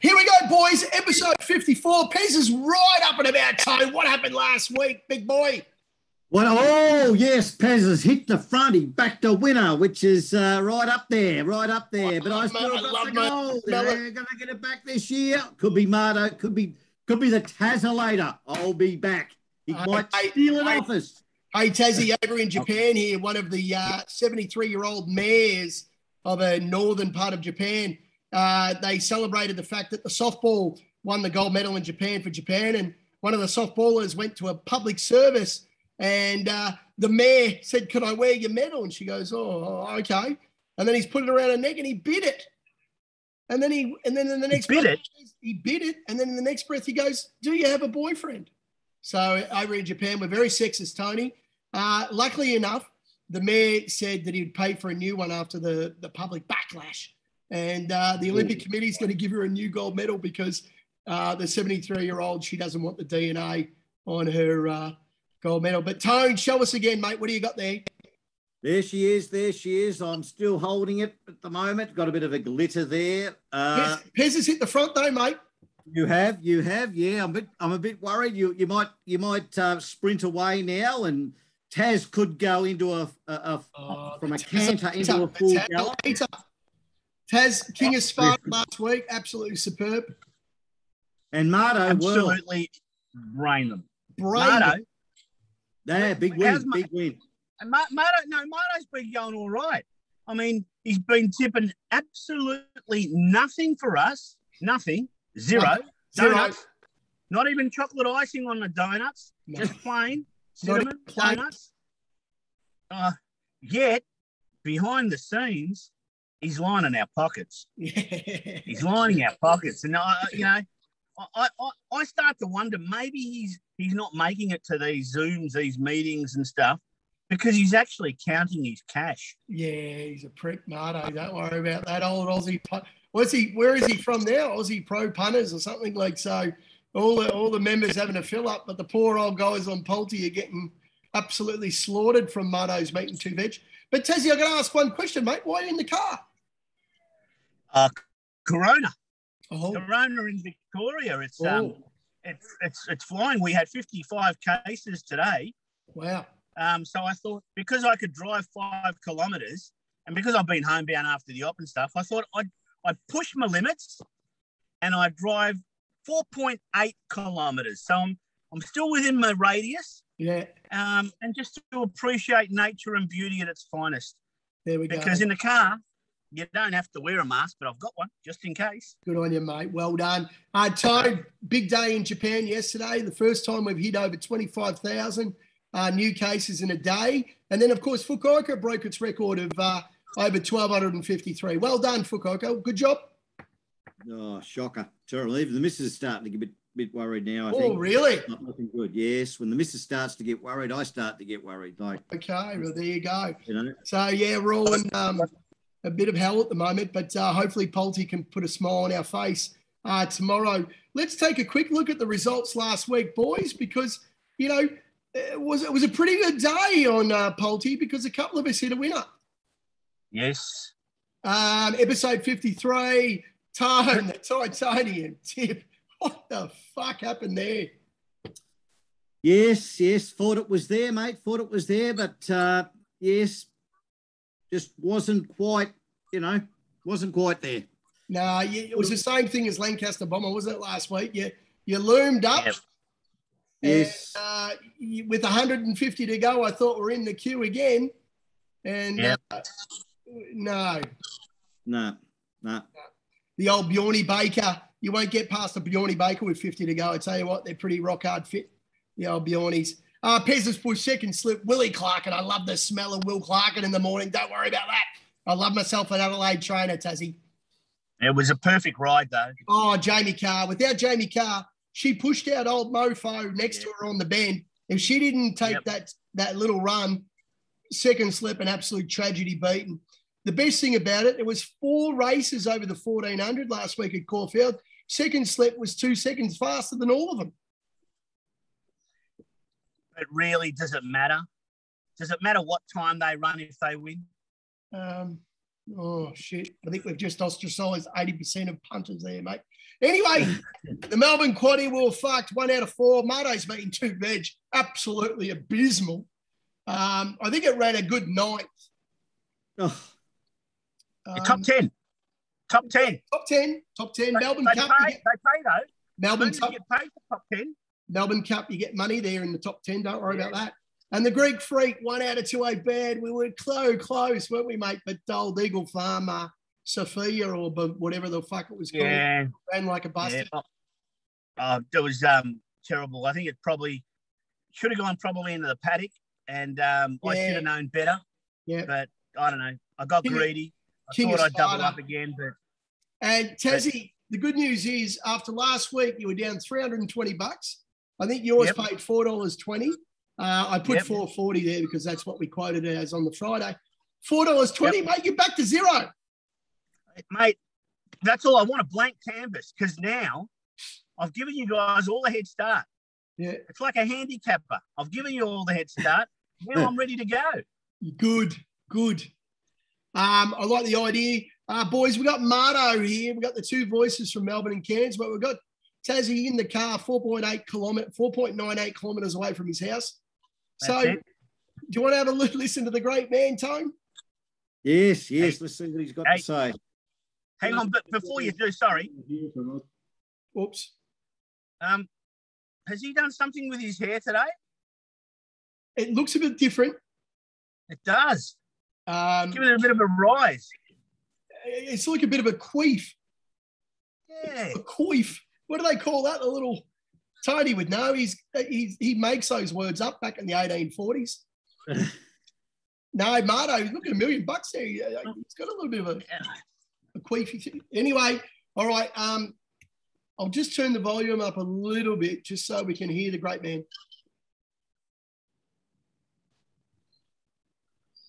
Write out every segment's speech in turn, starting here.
Here we go, boys. Episode 54. Pez is right up and about time. What happened last week, big boy? Well, oh, yes, Pez has hit the front. He backed a winner, which is right up there. But I still got the gold. They're going to get it back this year. Could be Marto. Could be the Tazzolator. I'll be back. He might steal an office. Hey, Tassie, over in Japan here, one of the 73-year-old mayors of a northern part of Japan, they celebrated the fact that the softball won the gold medal in Japan for Japan, and one of the softballers went to a public service, and the mayor said, "Can I wear your medal?" And she goes, "Oh, okay." And then he's put it around her neck, and he bit it. And then in the next breath, he bit it, and then in the next breath he goes, "Do you have a boyfriend?" So over in Japan, we're very sexist, Tony. Luckily enough, the mayor said that he'd pay for a new one after the public backlash. And the Olympic Committee is going to give her a new gold medal because the 73-year-old, she doesn't want the DNA on her gold medal. But Tone, show us again, mate. What do you got there? There she is. I'm still holding it at the moment. Got a bit of a glitter there. Pez has hit the front though, mate. You have. Yeah, I'm a bit worried. You might sprint away now, and Taz could go into from a canter into a full gallop. Taz, King of Spark last week, absolutely superb. And Marto, absolutely brain them. Marto, yeah, big win. And Marto's been going all right. I mean, he's been tipping absolutely nothing for us. Nothing. Zero. Donuts. Not even chocolate icing on the donuts. No. Just plain cinnamon donuts. Yet, behind the scenes, he's lining our pockets. He's lining our pockets. And, I start to wonder, maybe he's not making it to these Zooms, these meetings and stuff, because he's actually counting his cash. Yeah, he's a prick, Marto. Don't worry about that old Aussie. Where is he from now? Aussie Pro Punters or something like so. All the members having a fill up, but the poor old guys on Pulte are getting absolutely slaughtered from Marto's meat and two veg. But Tassie, I got to ask one question, mate. Why are you in the car? Corona. Corona in Victoria. It's flying. We had 55 cases today. Wow. So I thought, because I could drive 5 kilometres, and because I've been homebound after the op and stuff, I thought I'd push my limits, and I drive 4.8 kilometres. So I'm still within my radius. Yeah. And just to appreciate nature and beauty at its finest. There we go. Because in the car, you don't have to wear a mask, but I've got one just in case. Good on you, mate. Well done. Toad, big day in Japan yesterday. The first time we've hit over 25,000 new cases in a day. And then, of course, Fukuoka broke its record of over 1,253. Well done, Fukuoka. Good job. Oh, shocker. Terrible. Even the missus is starting to get a bit worried now, I think. Oh, really? It's not looking good. Yes. When the missus starts to get worried, I start to get worried. Okay, well, there you go. You know? So, yeah, we're all in a bit of hell at the moment, but hopefully Pulte can put a smile on our face tomorrow. Let's take a quick look at the results last week, boys, because, it was a pretty good day on Pulte because a couple of us hit a winner. Yes. Episode 53, Tone, the Titanium tip. What the fuck happened there? Yes. Thought it was there, mate. But yes, just wasn't quite there. No, it was the same thing as Lancaster Bomber, wasn't it, last week? You loomed up. Yep. Yes. And, with 150 to go, I thought we're in the queue again. And no. The old Bjorny Baker, you won't get past the Bjorny Baker with 50 to go. I tell you what, they're pretty rock hard fit, the old Bjornies. Pez's push second slip, Willie Clarkin. I love the smell of Will Clarkin in the morning. Don't worry about that. I love myself an Adelaide trainer, Tassie. It was a perfect ride, though. Oh, Jamie Carr. Without Jamie Carr, she pushed out old mofo next to her on the bend. If she didn't take that little run, second slip, an absolute tragedy beaten. The best thing about it, was 4 races over the 1,400 last week at Caulfield. Second slip was 2 seconds faster than all of them. But really, does it matter? Does it matter what time they run if they win? Oh, shit. I think we've just ostracised 80% of punters there, mate. Anyway, the Melbourne Quaddie were fucked. 1 out of 4. Marto's beaten 2 veg. Absolutely abysmal. I think it ran a good 9th. Oh. Top 10. Top 10. Top 10. Top 10. Melbourne Cup. They pay though. Melbourne Cup. Get paid for top 10. Melbourne Cup, you get money there in the top 10. Don't worry about that. And the Greek Freak, 1 out of 2, bad. We were so close, weren't we, mate? But old Eagle Farmer, Sophia, or whatever the fuck it was called, ran like a bastard. Yeah. It was terrible. I think it probably should have gone into the paddock, and I should have known better. Yeah. But I don't know. I got greedy. I thought I'd double up again. And Tassie, the good news is after last week, you were down $320. I think yours paid $4.20. I put $4.40 there because that's what we quoted it as on the Friday. $4.20, mate, you're back to zero. Mate, that's all. I want, a blank canvas, because now I've given you guys all the head start. Yeah. It's like a handicapper. I've given you all the head start. Now I'm ready to go. Good. I like the idea. Boys, we got Marto here. We got the 2 voices from Melbourne and Cairns, but we've got Tassie in the car, 4.98 kilometres away from his house. So, do you want to have a listen to the great man, Tone? Yes. Let's see what he's got to say. Hang on, but before you do, sorry. Oops. Has he done something with his hair today? It looks a bit different. It does. Give it a bit of a rise. It's like a bit of a queef. Yeah. A queef. What do they call that? A little Tony would know. He makes those words up back in the 1840s. No, Marto, he's looking $1 million there. He's got a little bit of a queefy thing. Anyway, all right. I'll just turn the volume up a little bit just so we can hear the great man.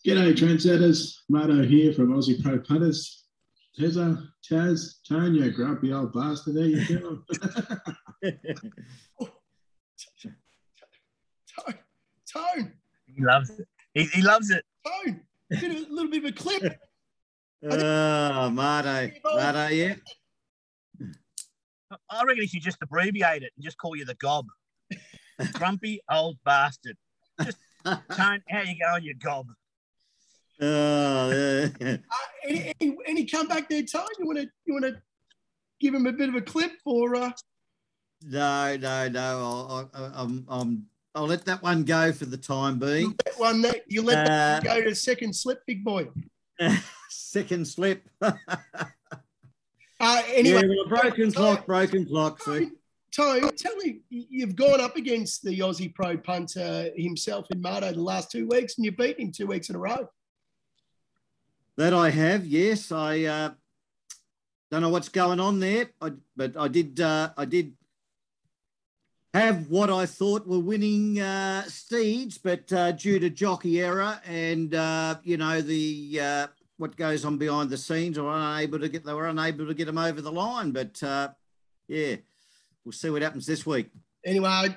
G'day, trendsetters. Marto here from Aussie Pro Punters. Taz, Tone, you grumpy old bastard. How you doing? Tone. He loves it. He loves it. Tone. A little bit of a clip. Marto, yeah. I reckon he should just abbreviate it and just call you the gob. Grumpy old bastard. Just, Tone, how you going, you gob? Any comeback there, Tone? You want to give him a bit of a clip, or? No. I'll let that one go for the time being. You let that one go to second slip, big boy. Second slip. Anyway, broken clock. Tone, tell me, you've gone up against the Aussie Pro punter himself in Marto the last 2 weeks, and you've beaten him 2 weeks in a row. That I have, yes. I don't know what's going on there, but I did have what I thought were winning steeds, but due to jockey error and what goes on behind the scenes, they were unable to get them over the line. But we'll see what happens this week. Anyway,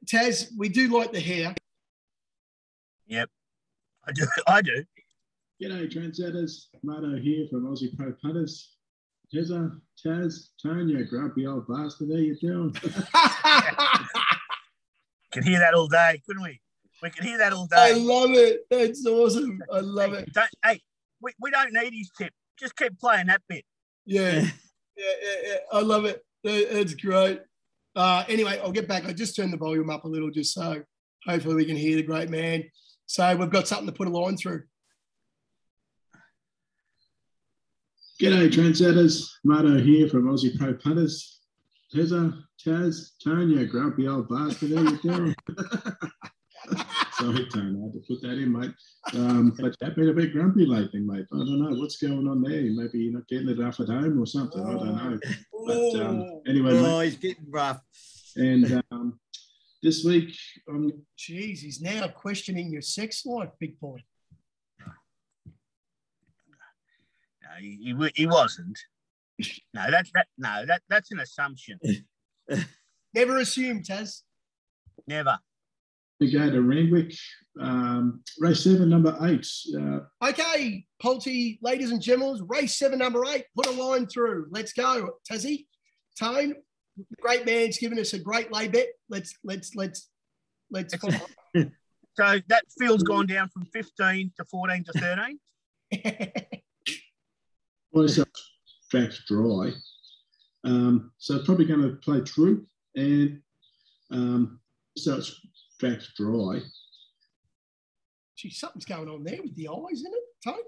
Taz, we do like the hair. Yep, I do. G'day, trendsetters. Marto here from Aussie Pro Punters. Taz, Tone, you grumpy old bastard. How you doing? Can hear that all day, couldn't we? We can hear that all day. I love it. That's awesome. I love it. We don't need his tip. Just keep playing that bit. Yeah. I love it. It's great. Anyway, I'll get back. I just turned the volume up a little just so hopefully we can hear the great man. So we've got something to put a line through. G'day, trendsetters. Marto here from Aussie Pro Punters. Taz, Tone, you grumpy old bastard. How you doing? Sorry, Tone, I had to put that in, mate. But you've been a bit grumpy lately, mate. I don't know what's going on there. Maybe you're not getting it rough at home or something. I don't know. But anyway, mate, he's getting rough. And this week, Jeez, he's now questioning your sex life, big boy. No, he wasn't. No, that's an assumption. Never assume, Taz. Never. We go to Randwick, race 7, number 8. Okay, Polty, ladies and gentlemen, race 7, number 8. Put a line through. Let's go, Tassie. Tone, the great man's given us a great lay bet. Let's follow. So that field's gone down from 15 to 14 to 13. Well, so track's dry. So probably going to play true, and so it's track's dry. Gee, something's going on there with the eyes, isn't it, Tone?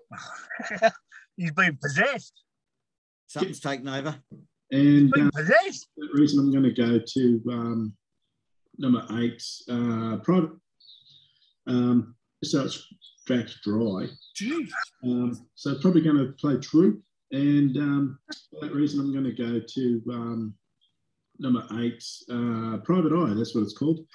He's been possessed. Something's taken over. And Been possessed. the reason I'm going to go to number 8, private. So it's track's dry. Jeez. So probably going to play true, and for that reason I'm going to go to number 8, Private Eye. That's what it's called.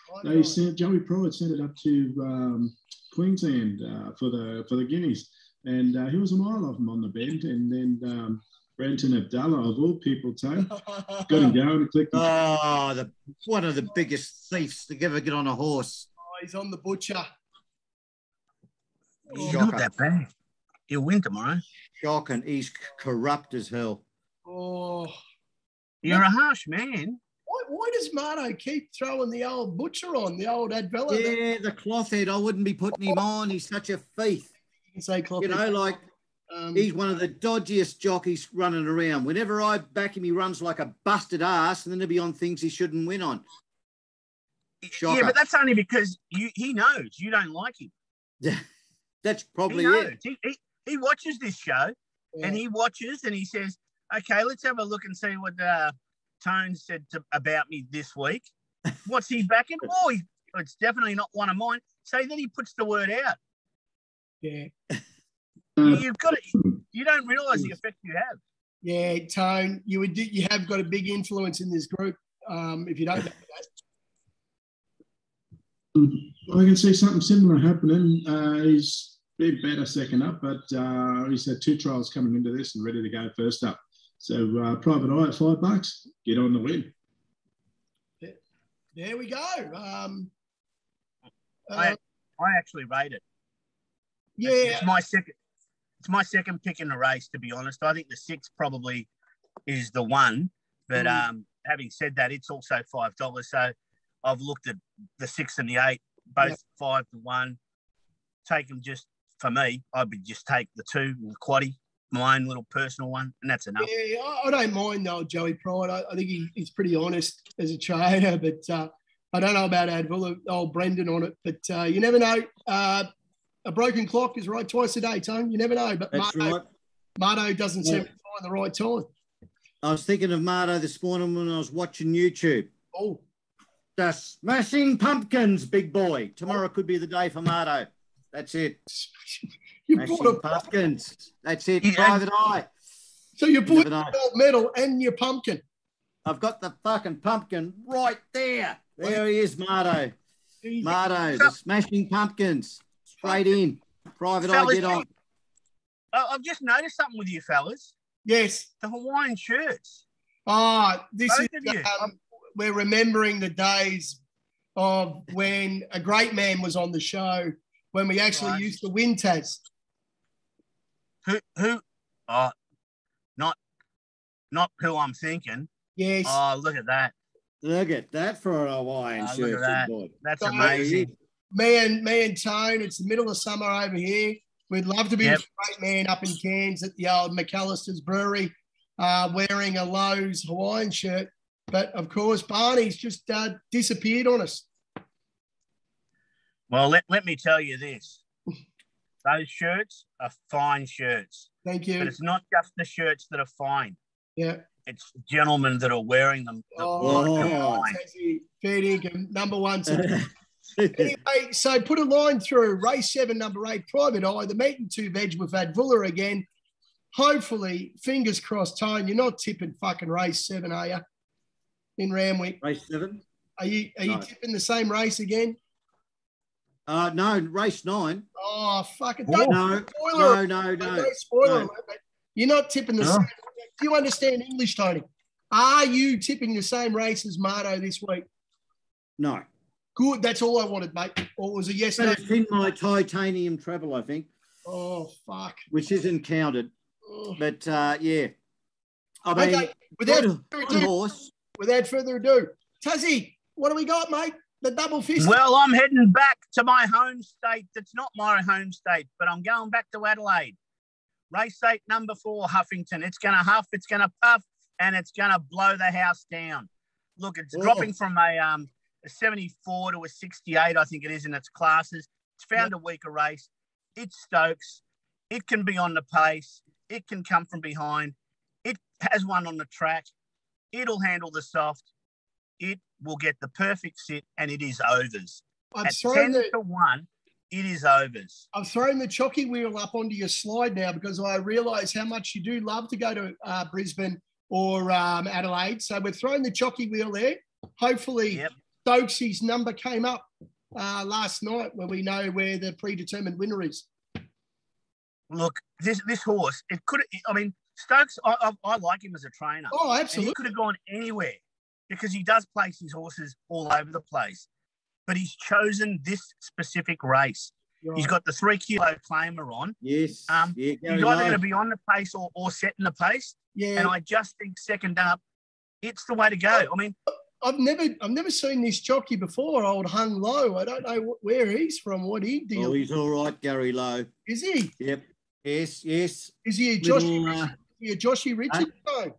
Joey Pride sent it up to Queensland for the Guineas, and he was a mile off him on the bend, and then Brenton Abdallah, of all people, Tone, got him going and clicked. Oh, one of the biggest thieves to ever get on a horse. Oh, he's on the butcher. He's not that bad. He'll win tomorrow. Shocking. He's corrupt as hell. Oh. You're a harsh man. Why does Marto keep throwing the old butcher on, the old Advella? Yeah, the cloth head. I wouldn't be putting him on. He's such a thief. You can say cloth head. Like he's one of the dodgiest jockeys running around. Whenever I back him, he runs like a busted ass, and then he'll be on things he shouldn't win on. Shocker. Yeah, but that's only because he knows you don't like him. That's probably it. He He watches this show, and he watches and he says, okay, let's have a look and see what Tone said about me this week. What's he backing? Oh, it's definitely not one of mine. So then he puts the word out. Yeah. You've got it. You don't realise the effect you have. Yeah, Tone, you have got a big influence in this group. If you don't know that. I can see something similar happening. He's been better second up, but he's had 2 trials coming into this and ready to go first up. So Private Eye at $5, get on the win. There we go. I actually rate it. Yeah, it's my second. It's my second pick in the race, to be honest. I think the 6 probably is the one. But having said that, it's also $5. So I've looked at the 6 and the 8, both 5 to 1. Take them just for me. I would just take the 2 and the quaddie, my own little personal one, and that's enough. Yeah, I don't mind though, Joey Pride. I think he's pretty honest as a trader, but I don't know about Advil, old Brendan on it. But you never know. A broken clock is right twice a day, Tone. You never know. But Marto doesn't seem to find the right time. I was thinking of Marto this morning when I was watching YouTube. Oh. The Smashing Pumpkins, big boy. Tomorrow could be the day for Marto. That's it. Smashing Pumpkins. That's it. Private Eye. So you put the gold medal and your pumpkin. I've got the fucking pumpkin right there. There he is, Marto. Marto, the Smashing Pumpkins. Straight in. Private Eye, get on. I've just noticed something with you fellas. Yes. The Hawaiian shirts. This is we're remembering the days of when a great man was on the show, when we actually used to win Taz. Who? Not who I'm thinking. Yes. Oh, look at that. Look at that for a Hawaiian shirt. Look at that. That's amazing. Me and Tone, it's the middle of summer over here. We'd love to be with a great man up in Cairns at the old McAllister's Brewery wearing a Lowe's Hawaiian shirt. But, of course, Barney's just disappeared on us. Well, let me tell you this. Those shirts are fine shirts. Thank you. But it's not just the shirts that are fine. Yeah. It's gentlemen that are wearing them. Fair dinkum, number 1. Anyway, so put a line through. Race 7, number 8, Private Eye. The meat and 2 veg with Advula again. Hopefully, fingers crossed, Tone, you're not tipping fucking race 7, are you? In Ramwick. Race 7? Are you tipping the same race again? No, race 9. Oh, fuck it. No. Don't spoil it, mate. You're not tipping the same. Do you understand English, Tony? Are you tipping the same race as Marto this week? No. Good. That's all I wanted, mate. Or was it yes? But it's in my titanium travel, I think. Oh, fuck. Which isn't counted. But, yeah. I mean, Without further ado, Tazzy, what do we got, mate? The double fist. Well, I'm heading back to my home state. That's not my home state, but I'm going back to Adelaide. Race 8, number 4, Huffington. It's going to huff, it's going to puff, and it's going to blow the house down. Look, it's dropping from a 74 to a 68, I think it is, in its classes. It's found a weaker race. It's Stokes. It can be on the pace. It can come from behind. It has one on the track. It'll handle the soft. It will get the perfect sit, and it is overs. At 10 to 1, it is overs. I've thrown the chocky wheel up onto your slide now because I realise how much you do love to go to Brisbane or Adelaide. So we're throwing the chocky wheel there. Hopefully Stokes' number came up last night when we know where the predetermined winner is. Look, this horse, it could. I mean, Stokes, I like him as a trainer. Oh, absolutely. And he could have gone anywhere because he does place his horses all over the place. But he's chosen this specific race. Right. He's got the 3 kilo claimer on. Yes. He's either going to be on the pace or setting the pace. Yeah. And I just think second up, it's the way to go. I mean, I've never seen this jockey before, old Hung Low. I don't know where he's from, what he deals. Oh, he's all right, Gary Lowe. Is he? Yep. Yes. Is he a Joshy Richard? No.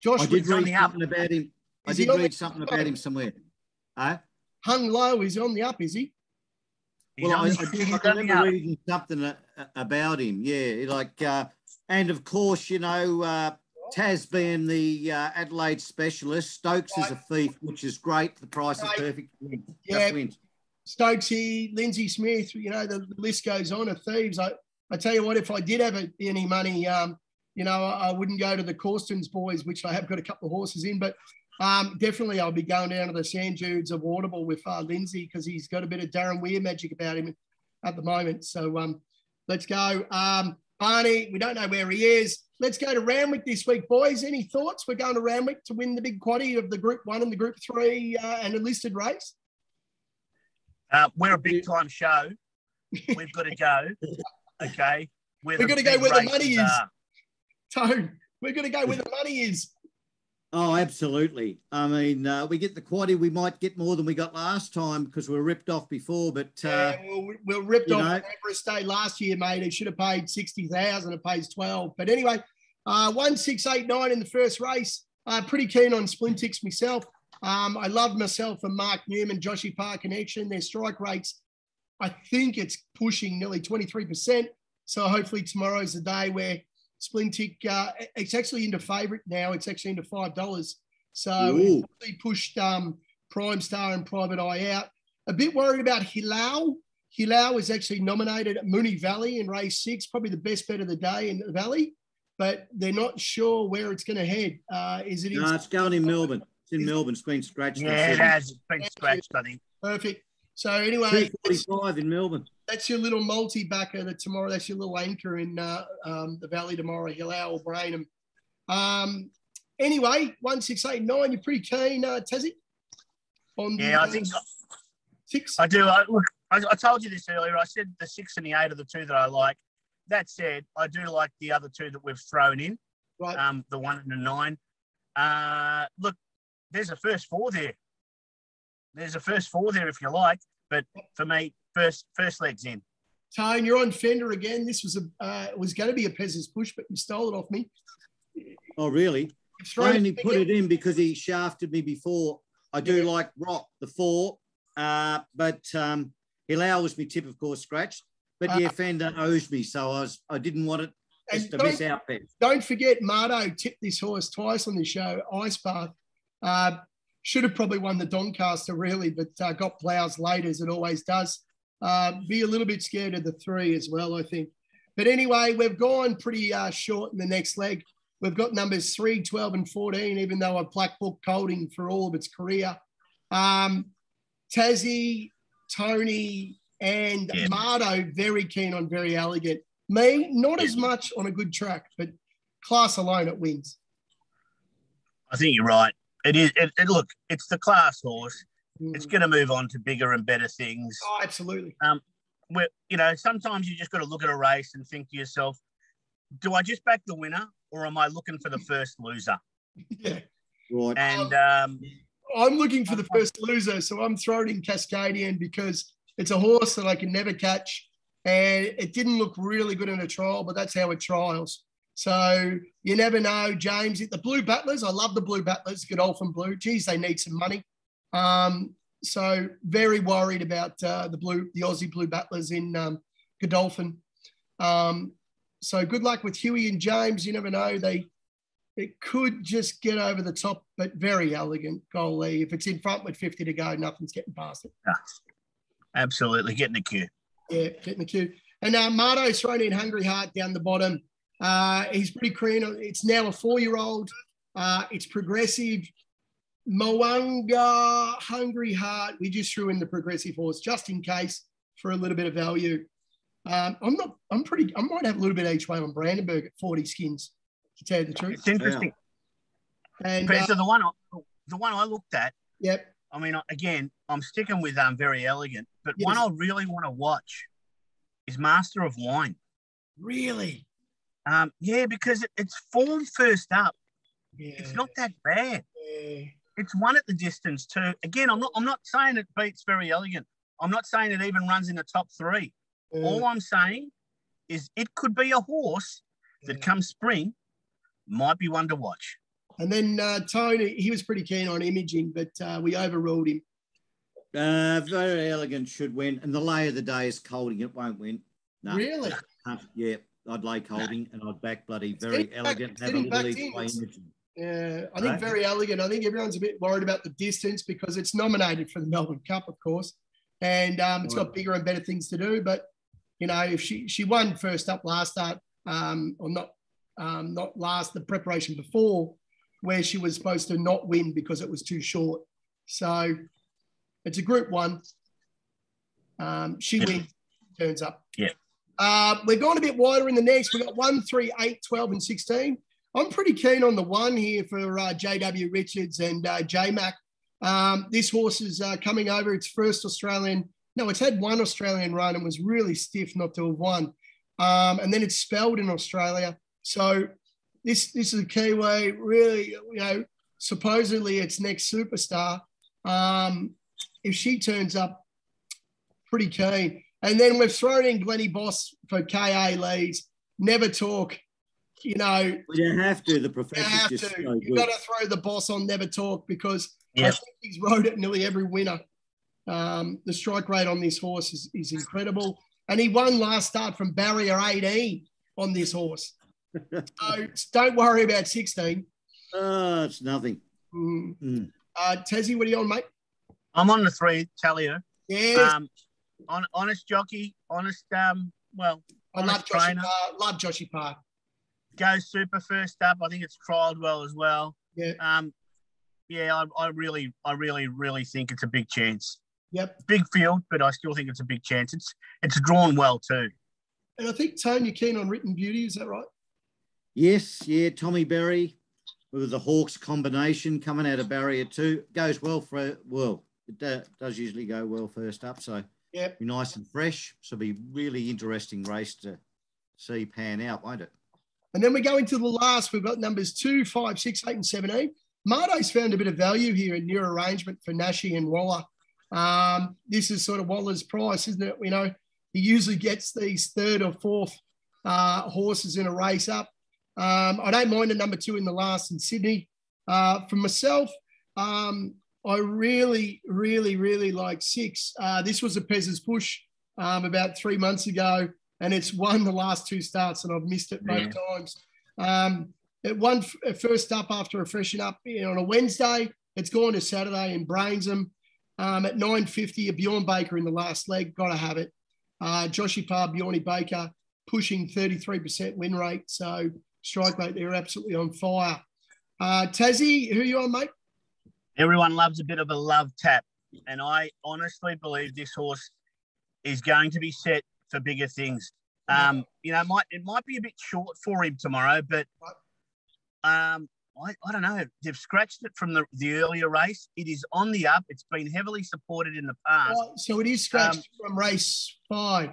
Josh, I did read something about him. I did read something about him somewhere. Hung Low is on the up, is he? Well, I remember reading something about him. Yeah, like, and of course, you know, Taz being the Adelaide specialist, Stokes is a thief, which is great. The price is perfect. Yeah, Stokesy, Lindsay Smith, you know, the list goes on of thieves. I tell you what, if I did have any money, you know, I wouldn't go to the Corstons boys, which I have got a couple of horses in, but definitely I'll be going down to the Sand Dunes of Audible with Lindsay because he's got a bit of Darren Weir magic about him at the moment. So let's go. Barney, we don't know where he is. Let's go to Randwick this week, boys. Any thoughts? We're going to Randwick to win the big quaddie of the Group 1 and the Group 3 and a listed race. We're a big-time show. We've got to go. Okay. We're going to go where the money is. Tone, we're going to go where the money is. Oh, absolutely. I mean, we get the quaddie. We might get more than we got last time because we were ripped off before. But we were ripped off on Everest Day last year, mate. It should have paid 60,000. It pays 12. But anyway, 1689 in the first race. Pretty keen on Splintix myself. I love myself and Mark Newman, Joshy Park Connection. Their strike rates, I think it's pushing nearly 23%. So hopefully tomorrow's the day where Splintic, it's actually into favourite now. It's actually into $5. So he pushed Prime Star and Private Eye out. A bit worried about Hilal. Hilal is actually nominated at Moonee Valley in race 6, probably the best bet of the day in the Valley, but they're not sure where it's going to head. Is it? No, it's going in Melbourne. It's in Melbourne. It's been scratched. Yeah, it has. It's been scratched, I think. Perfect. So anyway, 245 in Melbourne. That's your little multi-backer that tomorrow. That's your little anchor in the Valley tomorrow, Hilal or Brainham. Anyway, 1689. You're pretty keen, Tassie? I think 6. I do. Look, I told you this earlier. I said the 6 and the 8 are the two that I like. That said, I do like the other two that we've thrown in. Right. The 1 and the 9. Look, there's a first 4 there. There's a first 4 there if you like, but for me, first legs in. Tone, you're on Fender again. This was was going to be a Pez's push, but you stole it off me. Oh, really? I only put it in because he shafted me before. I do like Rock, the 4, but Hilal was my tip, of course, scratched. But yeah, Fender owes me, so I didn't want it just to miss out, Pez. Don't forget, Marto tipped this horse twice on the show, Ice Bath. Should have probably won the Doncaster, really, but got plows late, as it always does. Be a little bit scared of the 3 as well, I think. But anyway, we've gone pretty short in the next leg. We've got numbers 3, 12, and 14, even though I've black book Colding for all of its career. Tassie, Tony, and Marto, very keen on Very Elegant. Me, not as much on a good track, but class alone, it wins. I think you're right. It is. Look, it's the class horse. It's going to move on to bigger and better things. Oh, absolutely. Sometimes you just got to look at a race and think to yourself, do I just back the winner or am I looking for the first loser? Yeah. Right. And I'm looking for the first loser, so I'm throwing in Cascadian because it's a horse that I can never catch, and it didn't look really good in a trial, but that's how it trials. So you never know, James. The Blue Battlers, I love the Blue Battlers, Godolphin Blue. Geez, they need some money. So very worried about the Aussie Blue Battlers in Godolphin. So good luck with Huey and James. You never know. It could just get over the top, but very elegant goalie. If it's in front with 50 to go, nothing's getting past it. Yeah, absolutely. Get in the queue. Yeah, get in the queue. And Marto's thrown in Hungry Heart down the bottom. He's pretty clean. It's now a 4-year-old. It's progressive. Moanga, Hungry Heart. We just threw in the progressive horse just in case for a little bit of value. I might have a little bit each way on Brandenburg at 40 skins, to tell you the truth. It's interesting. Yeah. And so the one I looked at. Yep. I mean, again, I'm sticking with Very Elegant, but yes. One I really want to watch is Master of Wine. Really? Yeah, because it's form first up. Yeah. It's not that bad. Yeah. It's one at the distance too. Again, I'm not saying it beats Very Elegant. I'm not saying it even runs in the top 3. All I'm saying is it could be a horse that come spring might be one to watch. And then Tony, he was pretty keen on Imaging, but we overruled him. Very Elegant should win. And the lay of the day is Colding. It won't win. No. Really? Yeah, I'd lay Colding and I'd back bloody Very Elegant. Have a little each way Imaging. Yeah, I think Very Elegant. I think everyone's a bit worried about the distance because it's nominated for the Melbourne Cup, of course. And it's got bigger and better things to do. But, you know, if she won first up last start, or not last, the preparation before, where she was supposed to not win because it was too short. So it's a Group 1. She wins, turns up. Yeah. We're going a bit wider in the next. We've got 1, 3, 8, 12, and 16. I'm pretty keen on the 1 here for JW Richards and J-Mac. This horse is coming over. It's first Australian. No, it's had 1 Australian run and was really stiff not to have won. And then it's spelled in Australia. So this is a Kiwi, really, you know, supposedly it's next superstar. If she turns up, pretty keen. And then we've thrown in Glennie Boss for KA Lees. Never talk. You know, well, you have to. The professor's just so good. You've got to throw the Boss on Never Talk because I think he's rode it nearly every winner. The strike rate on this horse is incredible. And he won last start from barrier 18 on this horse. So don't worry about 16. It's nothing. Tassie, what are you on, mate? I'm on the 3, Talio. Yes. Honest jockey, honest, I honest trainer. Love Joshy Park. Goes super first up. I think it's trialled well as well. Yeah. I really think it's a big chance. Yep. Big field, but I still think it's a big chance. It's drawn well too. And I think, Tone, you're keen on Written Beauty, is that right? Yes, yeah. Tommy Berry with the Hawks combination coming out of barrier 2. Goes well for, it does usually go well first up. So be nice and fresh. So it'll be really interesting race to see pan out, won't it? And then we go into the last. We've got numbers 2, 5, 6, 8, and 17. Marto's found a bit of value here in new arrangement for Nashi and Waller. This is sort of Waller's price, isn't it? You know, he usually gets these 3rd or 4th horses in a race up. I don't mind a number 2 in the last in Sydney. For myself, I really, really, really like 6. This was a Pez's Push about 3 months ago. And it's won the last 2 starts, and I've missed it both times. It won first up after a freshen up on a Wednesday. It's gone to Saturday in Brainsham. At 9.50, a Bjorn Baker in the last leg. Got to have it. Joshy Parr, Bjorny Baker, pushing 33% win rate. So strike rate, they're absolutely on fire. Tassie, who are you on, mate? Everyone loves a bit of a love tap. And I honestly believe this horse is going to be set for bigger things. It might be a bit short for him tomorrow, but I don't know. They've scratched it from the earlier race. It is on the up. It's been heavily supported in the past. So it is scratched from race 5.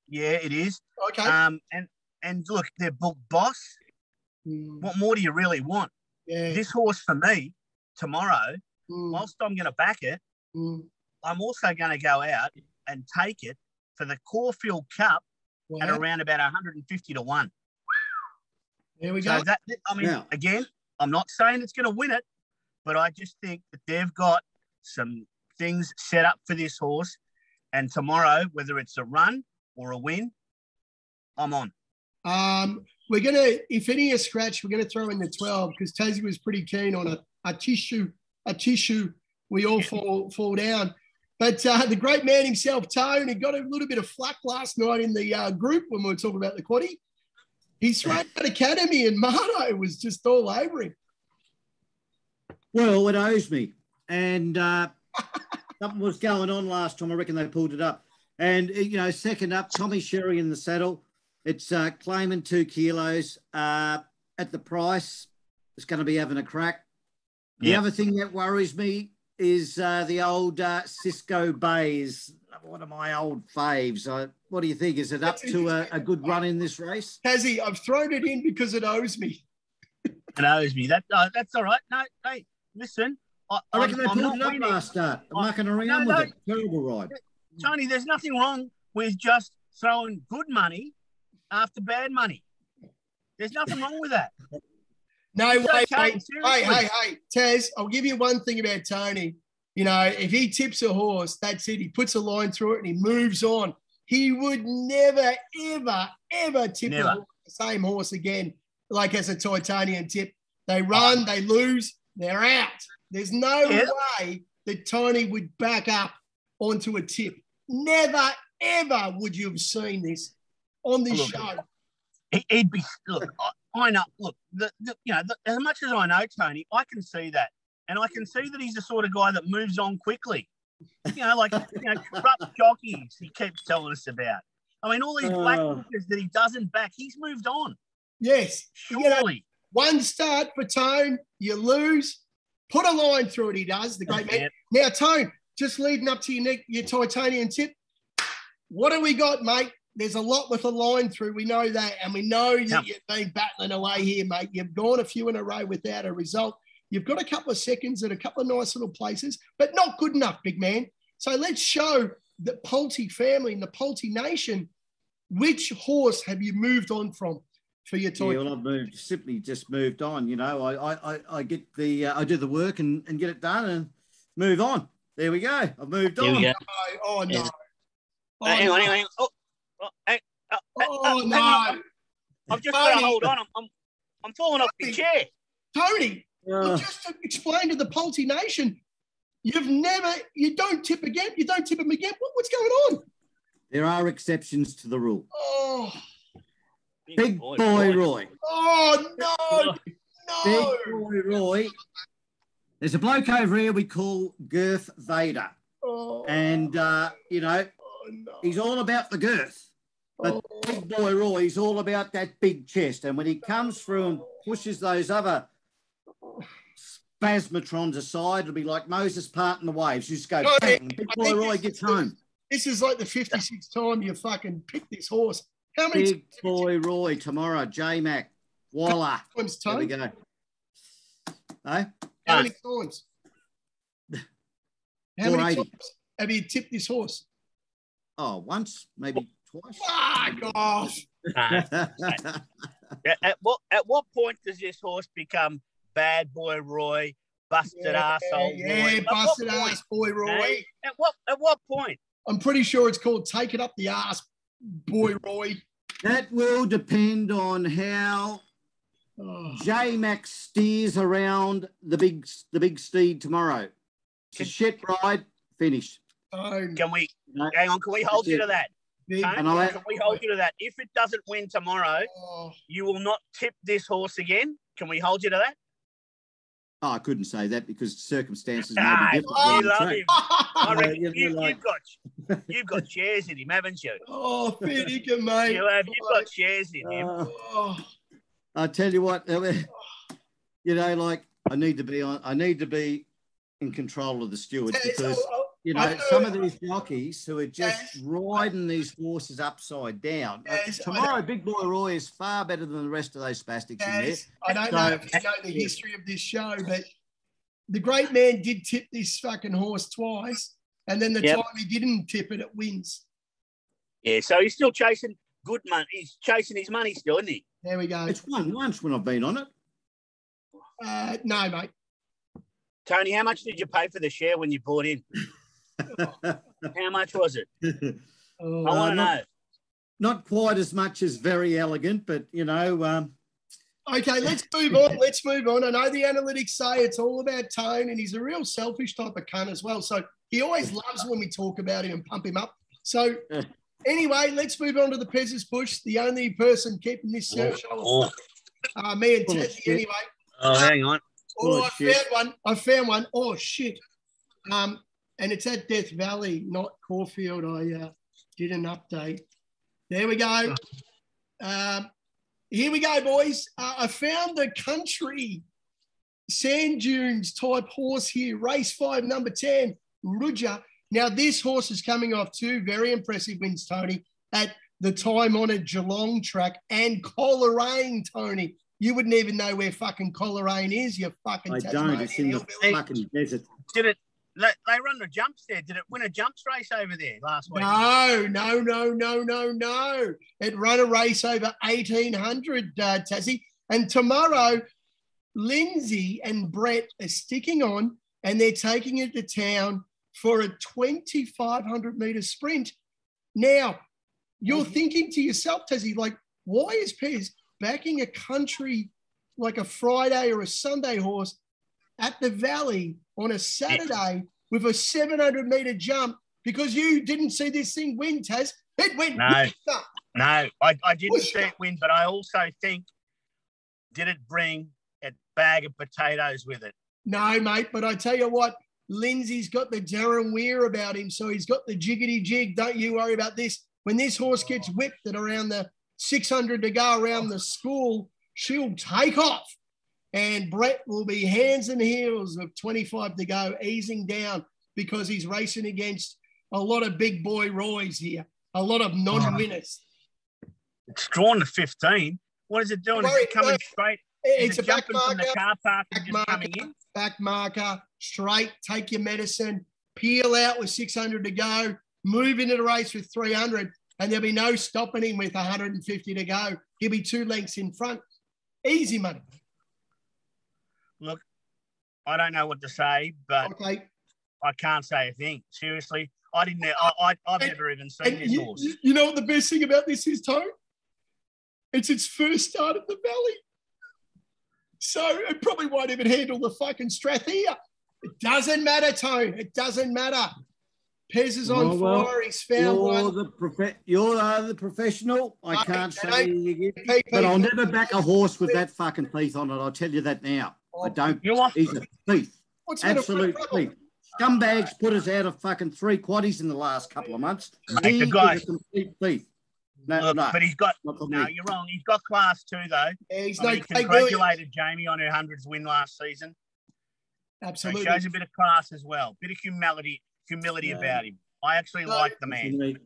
Yeah, it is. Okay. And And look, they're booked boss. What more do you really want? Yeah. This horse for me tomorrow, whilst I'm going to back it, I'm also going to go out and take it for the Caulfield Cup at around about 150 to 1. There we go. Again, I'm not saying it's going to win it, but I just think that they've got some things set up for this horse. And tomorrow, whether it's a run or a win, I'm on. We're going to, if any is scratched, we're going to throw in the 12 because Tassie was pretty keen on a tissue. We all fall down. But the great man himself, Tone, he got a little bit of flack last night in the group when we were talking about the quaddie. He's thrown at Academy and Marto was just all over him. Well, it owes me. And something was going on last time. I reckon they pulled it up. And, second up, Tommy Sherry in the saddle. It's claiming 2 kilos at the price. It's going to be having a crack. The other thing that worries me is the old Cisco Bay is one of my old faves. What do you think? Is it up to a good run in this race? Tassie, I've thrown it in because it owes me. It owes me. That's all right. No, hey, listen. I reckon they pulled it up last start. I'm mucking around with it. Terrible ride. Tony, there's nothing wrong with just throwing good money after bad money. There's nothing wrong with that. No way, mate. Hey, Taz, I'll give you one thing about Tony. If he tips a horse, that's it. He puts a line through it and he moves on. He would never, ever tip the same horse again, like as a titanium tip. They run, they lose, they're out. There's no way that Tony would back up onto a tip. Never, ever would you have seen this on this show. He'd be, look, I know, look, as much as I know Tony, I can see that. And I can see that he's the sort of guy that moves on quickly. Corrupt jockeys he keeps telling us about. I mean, all these black hookers that he doesn't back, he's moved on. Yes. Surely. One start for Tone, you lose, put a line through it, he does, the great man. Now, Tone, just leading up to your titanium tip, what do we got, mate? There's a lot with a line through. We know that, and we know that you've been battling away here, mate. You've gone a few in a row without a result. You've got a couple of seconds at a couple of nice little places, but not good enough, big man. So let's show the Pulte family and the Pulte nation, which horse have you moved on from for your time? Yeah, well, I've simply just moved on. I get I do the work and get it done and move on. There we go. I've moved on. Oh, no. Hang on. Oh, no. I've just got to hold on. I'm falling off the chair. Tony, just to explain to the Pulte nation, you don't tip again. You don't tip him again. What's going on? There are exceptions to the rule. Oh. Big boy Roy. Oh, no. Big boy Roy. There's a bloke over here we call Girth Vader. Oh. And, he's all about the girth. But Big Boy Roy, he's all about that big chest. And when he comes through and pushes those other spasmatrons aside, it'll be like Moses parting the waves. You just go, bang, Big Boy Roy gets home. This is like the 56th time you fucking picked this horse. How many Big Boy Roy tomorrow, J-Mac, voila. There we go. How many times? How many times have you tipped this horse? Oh, once, maybe twice. My gosh. At what point does this horse become Bad Boy Roy, busted arsehole Roy? Yeah, busted ass boy Roy. At what point? I'm pretty sure it's called Take It Up the Arse, Boy Roy. That will depend on how J-Mac steers around the big steed tomorrow. It's a shit ride, finished. Can we hang on? Can we hold you to that? Can we hold you to that? If it doesn't win tomorrow, you will not tip this horse again. Can we hold you to that? Oh, I couldn't say that because circumstances may be different. You love him. I reckon you've got shares in him, haven't you? Oh, fair dinkum, mate. You've got shares in him. I tell you what, I need to be in control of the stewards because you know, some of these jockeys who are just riding these horses upside down. Tomorrow, Big Boy Roy is far better than the rest of those spastics in there. I don't know if you know the history of this show, but the great man did tip this fucking horse twice, and then the time he didn't tip it, it wins. Yeah, so he's still chasing good money. He's chasing his money still, isn't he? There we go. It's won once when I've been on it. No, mate. Tony, how much did you pay for the share when you bought in? How much was it? I want to know. Not quite as much as Very Elegant, but, you know. Okay, let's move on. Let's move on. I know the analytics say it's all about Tone, and he's a real selfish type of cunt as well. So he always loves when we talk about him and pump him up. So anyway, let's move on to the Peasants Bush, the only person keeping this show me and Tessie anyway. Oh, hang on. Oh, I found one. Oh, shit. And it's at Death Valley, not Caulfield. I did an update. There we go. Here we go, boys. I found the country sand dunes type horse here. Race 5, number 10, Ruja. Now, this horse is coming off 2 very impressive wins, Tony, at the time-honoured Geelong track and Coleraine, Tony. You wouldn't even know where fucking Coleraine is, you fucking I don't. It's in the fucking desert. Did it? They run the jumps there. Did it win a jumps race over there last week? No. It ran a race over 1,800, Tassie. And tomorrow, Lindsay and Brett are sticking on, and they're taking it to town for a 2,500-metre sprint. Now, you're thinking to yourself, Tassie, like, why is Pez backing a country like a Friday or a Sunday horse at the Valley on a Saturday with a 700-metre jump? Because you didn't see this thing win, Taz. It went. No, I didn't see it win, but I also think, did it bring a bag of potatoes with it? No, mate, but I tell you what, Lindsay's got the Darren Weir about him, so he's got the jiggity jig. Don't you worry about this. When this horse gets whipped at around the 600 to go around the school, she'll take off. And Brett will be hands and heels of 25 to go, easing down because he's racing against a lot of big boy Roys here, a lot of non-winners. It's drawn to 15. What is it doing? Is it coming straight? It's a back marker. From the car park and just coming in? Back marker, straight, take your medicine, peel out with 600 to go, move into the race with 300, and there'll be no stopping him with 150 to go. He'll be 2 lengths in front. Easy money. Look, I don't know what to say, but I can't say a thing. Seriously, I've never even seen this horse. You know what the best thing about this is, Tone? It's its first start at the Valley. So it probably won't even handle the fucking Strathia. It doesn't matter, Tone. It doesn't matter. Pez is on fire. He's found one. You're the professional. I can't say you get, but I'll never back a horse with that fucking teeth on it. I'll tell you that now. I don't. He's a thief. Absolute thief. Scumbags put us out of fucking 3 quaddies in the last couple of months. Mate, the guy, is a complete thief. No, but he's got. No, you're wrong. He's got class too, though. Yeah, he congratulated Jamie on her hundreds win last season. Absolutely, so he shows a bit of class as well. Bit of humility about him. I actually like the man.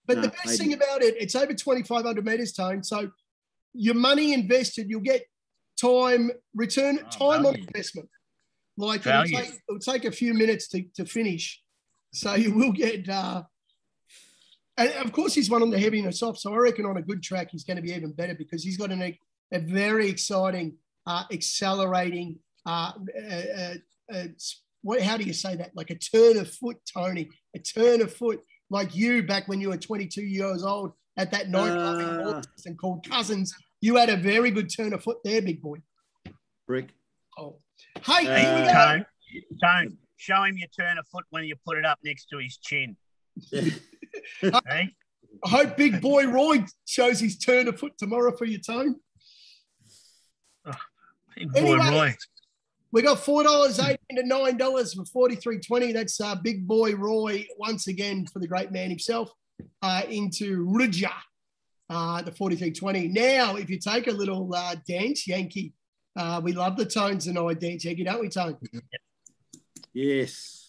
But the best thing about it, it's over 2,500 metres, Tone. So your money invested, you'll get time return, time on investment. Like it'll take a few minutes to finish. So you will get. And of course, he's one on the heavy and the soft. So I reckon on a good track, he's going to be even better because he's got a very exciting, accelerating, how do you say that? Like a turn of foot, Tony, a turn of foot, like you back when you were 22 years old at that nightclub in Boston called Cousins. You had a very good turn of foot there, big boy. Brick. Oh, hey, here we go. Tone, show him your turn of foot when you put it up next to his chin. I hope Big Boy Roy shows his turn of foot tomorrow for your, Tone. Big Boy Roy. We got $4.80 to $9 for 43.20. That's Big Boy Roy once again for the great man himself into Ruja, the 43.20. Now, if you take a little dance, Yankee, we love the Tones and I dance, Yankee, don't we, Tone? Yes.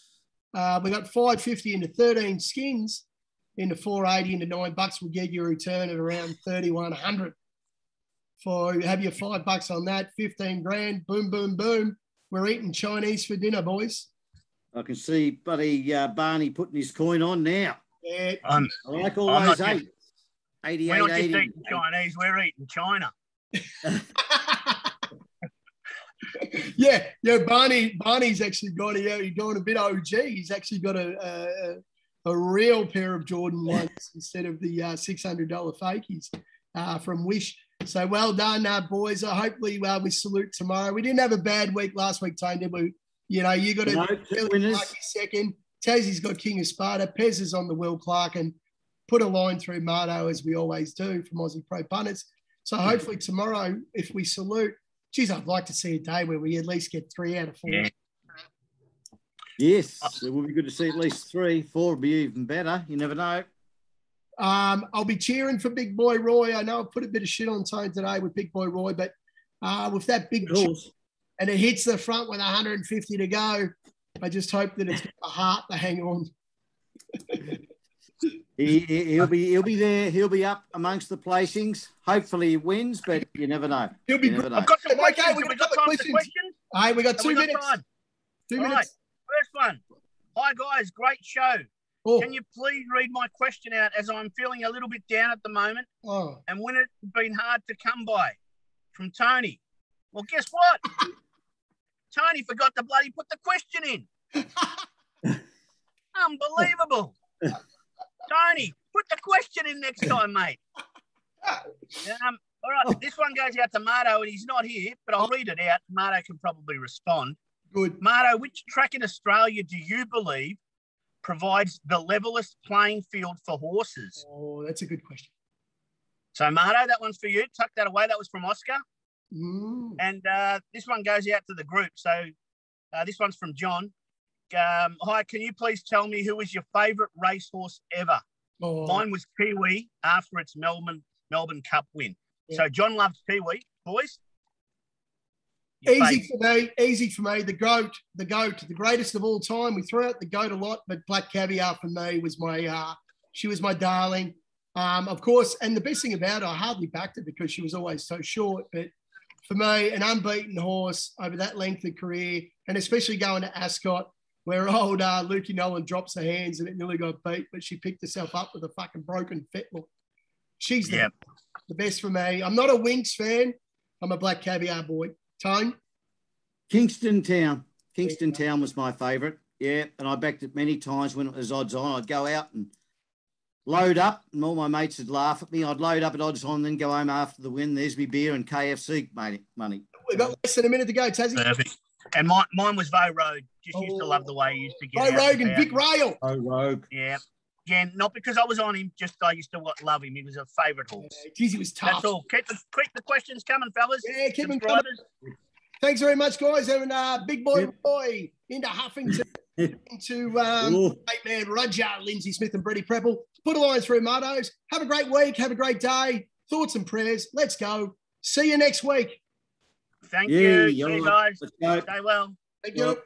We got $5.50 into 13 skins, into $4.80 into $9 will get you a return of around 3,100. For have your $5 on that, 15 grand, boom, boom, boom. We're eating Chinese for dinner, boys. I can see buddy Barney putting his coin on now. Yeah. I like all those eight. 88, we're not just 80. eating Chinese, we're eating China. Yeah. Barney's actually got he's going a bit OG. He's actually got a real pair of Jordan ones instead of the $600 fakies from Wish. So well done, boys. Hopefully we salute tomorrow. We didn't have a bad week last week, Tone, did we? You know, you got a really lucky second. Tassie's got King of Sparta. Pez is on the Will Clark and put a line through Marto as we always do from Aussie Pro Punters. So hopefully tomorrow, if we salute, geez, I'd like to see a day where we at least get 3 out of 4. Yeah. Yes, it would be good to see at least 3. 4 would be even better. You never know. I'll be cheering for Big Boy Roy. I know I've put a bit of shit on Tone today with Big Boy Roy, but with that big and it hits the front with 150 to go, I just hope that it's got the heart to hang on. He'll be there. He'll be up amongst the placings. Hopefully he wins, but you never know. He'll be good. I've got some questions. Okay, we got questions. All right, we got 2 minutes. 2 minutes. Right. First one. Hi, guys. Great show. Oh. Can you please read my question out as I'm feeling a little bit down at the moment? Oh. And when it's been hard to come by? From Tony. Well, guess what? Tony forgot to bloody put the question in. Unbelievable. Tony, put the question in next time, mate. All right, this one goes out to Marto, and he's not here, but I'll read it out. Marto can probably respond. Good. Marto, which track in Australia do you believe provides the levelest playing field for horses? Oh, that's a good question. So, Marto, that one's for you. Tuck that away. That was from Oscar. Mm. And this one goes out to the group. So this one's from John. Hi, can you please tell me who was your favourite racehorse ever? Oh. Mine was Kiwi after its Melbourne Cup win. Yeah. So John loves Kiwi. Boys? Easy for me. The GOAT, the greatest of all time. We threw out the GOAT a lot, but Black Caviar for me was she was my darling. Of course, and the best thing about her, I hardly backed her because she was always so short, but for me, an unbeaten horse over that length of career, and especially going to Ascot, where old Lukey Nolan drops her hands and it nearly got beat, but she picked herself up with a fucking broken fetlock. She's the best for me. I'm not a Winx fan. I'm a Black Caviar boy. Tone? Kingston Town. Kingston Town was my favourite. Yeah, and I backed it many times when it was odds on. I'd go out and load up, and all my mates would laugh at me. I'd load up at odds on, then go home after the win. There's me beer and KFC money. We've got less than a minute to go, Tassie. Perfect. And mine was Vo Rogue. Just used to love the way he used to get Vo Rogue and Vic Rail. Vo Rogue. Yeah. Again, not because I was on him, just I used to love him. He was a favourite horse. Geez, he was tough. That's all. Keep the questions coming, fellas. Yeah, keep them coming. Thanks very much, guys. And Big Boy Roy into Huffington, into great man Roger, Lindsay Smith and Brady Preppel. Put a line through Martos. Have a great week. Have a great day. Thoughts and prayers. Let's go. See you next week. Thank you. See you guys. Stay well. Thank you.